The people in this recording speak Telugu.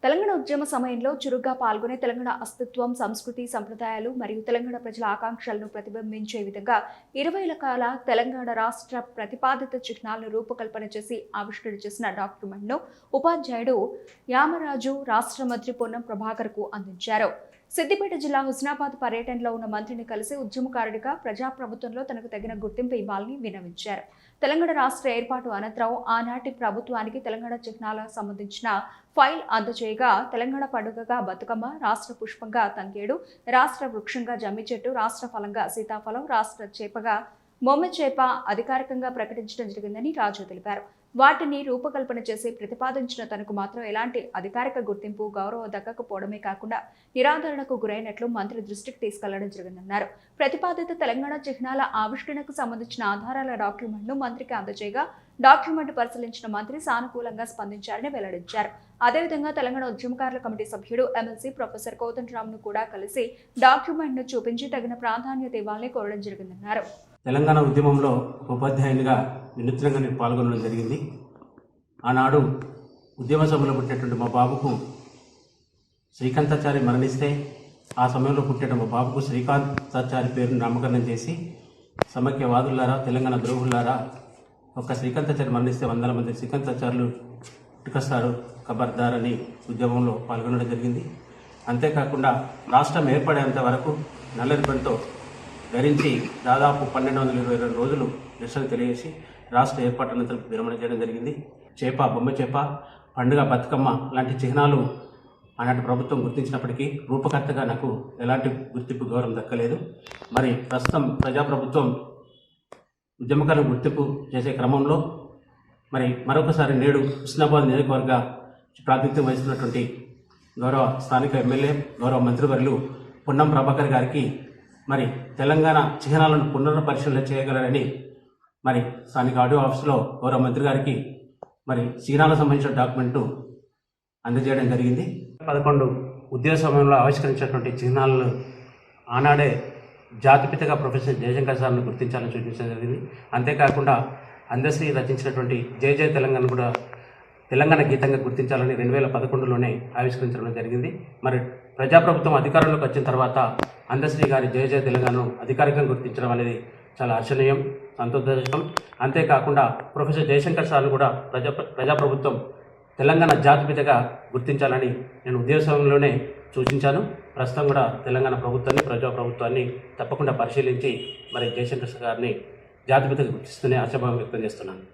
తెలంగాణ ఉద్యమ సమయంలో చురుగ్గా పాల్గొనే తెలంగాణ అస్తిత్వం, సంస్కృతి, సంప్రదాయాలు మరియు తెలంగాణ ప్రజల ఆకాంక్షలను ప్రతిబింబించే విధంగా 20 రకాల తెలంగాణ రాష్ట్ర ప్రతిపాదిత చిహ్నాలను రూపకల్పన చేసి ఆవిష్కరణ చేసిన డాక్యుమెంట్ను ఉపాధ్యాయుడు యామరాజు రాష్ట్ర మంత్రి పొన్నం ప్రభాకర్కు అందించారు. సిద్దిపేట జిల్లా హుస్నాబాద్ పర్యటనలో ఉన్న మంత్రిని కలిసి ఉద్యమకారుడిగా ప్రజాప్రభుత్వంలో తనకు తగిన గుర్తింపు ఇవ్వాలని విన్నవించారు. తెలంగాణ రాష్ట్ర ఏర్పాటు అనంతరం ఆనాటి ప్రభుత్వానికి తెలంగాణ చిహ్నాలకు సంబంధించిన ఫైల్ అందజేయగా తెలంగాణ పండుగగా బతుకమ్మ, రాష్ట్ర పుష్పంగా తంగేడు, రాష్ట్ర వృక్షంగా జమ్మి చెట్టు, రాష్ట్ర ఫలంగా సీతాఫలం, రాష్ట్ర చేపగా మొమ్మ చేప అధికారికంగా ప్రకటించడం జరిగిందని రాజు తెలిపారు. వాటిని రూపకల్పన చేసి ప్రతిపాదించిన తనకు మాత్రం ఎలాంటి అధికారిక గుర్తింపు, గౌరవం దక్కకపోవడమే కాకుండా నిరాదరణకు గురైనట్లు మంత్రి దృష్టికి తీసుకెళ్లడం జరిగిందన్నారు. ప్రతిపాదిత తెలంగాణ చిహ్నాల ఆవిష్కరణకు సంబంధించిన ఆధారాల డాక్యుమెంట్ను మంత్రికి అందజేయగా డాక్యుమెంట్ పరిశీలించిన మంత్రి సానుకూలంగా స్పందించారని వెల్లడించారు. అదేవిధంగా తెలంగాణ ఉద్యమకారుల కమిటీ సభ్యుడు ఎమ్మెల్సీ ప్రొఫెసర్ కోదండరాంను కూడా కలిసి డాక్యుమెంట్ను చూపించి తగిన ప్రాధాన్యత ఇవ్వాలని కోరడం జరిగిందన్నారు. తెలంగాణ ఉద్యమంలో ఉపాధ్యాయునిగా వినూత్నంగా నేను పాల్గొనడం జరిగింది. ఆనాడు ఉద్యమ సభలో పుట్టినటువంటి మా బాబుకు శ్రీకాంతాచారి మరణిస్తే ఆ సమయంలో పుట్టిన మా బాబుకు శ్రీకాంతాచారి పేరును నామకరణం చేసి సమైక్యవాదులారా, తెలంగాణ ద్రోహులారా, ఒక శ్రీకాంతాచారి మరణిస్తే 100 మంది శ్రీకాంతాచారులు ఇటుకొస్తారు ఖబర్దార్ అని ఉద్యమంలో పాల్గొనడం జరిగింది. అంతేకాకుండా రాష్ట్రం ఏర్పడేంత వరకు నల్లరిపంతో ధరించి దాదాపు 1222 రోజులు నిరసన తెలియజేసి రాష్ట్ర ఏర్పాటు అనంతరం విరమణ చేయడం జరిగింది. చేప, బొమ్మ చేప, పండుగ, బతుకమ్మ లాంటి చిహ్నాలు ఆనాటి ప్రభుత్వం గుర్తించినప్పటికీ రూపకర్తగా నాకు ఎలాంటి గుర్తింపు, గౌరవం దక్కలేదు. మరి ప్రస్తుతం ప్రజాప్రభుత్వం ఉద్యమకారులను గుర్తింపు చేసే క్రమంలో మరి మరొకసారి నేడు హుస్నాబాద్ నియోజకవర్గ ప్రాతినిధ్యం వహిస్తున్నటువంటి గౌరవ స్థానిక ఎమ్మెల్యే, గౌరవ మంత్రివర్యులు పొన్నం ప్రభాకర్ గారికి మరి తెలంగాణ చిహ్నాలను పునఃపరిశీలన చేయగలరని మరి స్థానిక ఆడియో ఆఫీసులో గౌరవ మంత్రి గారికి మరి చిహ్నాలకు సంబంధించిన డాక్యుమెంటు అందజేయడం జరిగింది. 11 ఉద్యోగ సమయంలో ఆవిష్కరించినటువంటి చిహ్నాలను ఆనాడే జాతిపితగా ప్రొఫెసర్ జయశంకర్ సార్ను గుర్తించాలని సూచించడం జరిగింది. అంతేకాకుండా అందశ్రీ రచించినటువంటి జయ జయ తెలంగాణ కూడా తెలంగాణ గీతంగా గుర్తించాలని 2011లోనే ఆవిష్కరించడం జరిగింది. మరి ప్రజాప్రభుత్వం అధికారంలోకి వచ్చిన తర్వాత అందశ్రీ గారి జయ జయ తెలంగాణను అధికారికంగా గుర్తించడం అనేది చాలా హర్షణీయం, సంతోషం. అంతేకాకుండా ప్రొఫెసర్ జయశంకర్ సార్ను కూడా ప్రజాప్రభుత్వం తెలంగాణ జాతిపితగా గుర్తించాలని నేను ఉద్యోగ సమయంలోనే సూచించాను. ప్రస్తుతం కూడా తెలంగాణ ప్రభుత్వాన్ని, ప్రజాప్రభుత్వాన్ని తప్పకుండా పరిశీలించి మరి జయశంకర్ గారిని జాతిపితగా గుర్తిస్తూనే ఆశాభావం వ్యక్తం చేస్తున్నాను.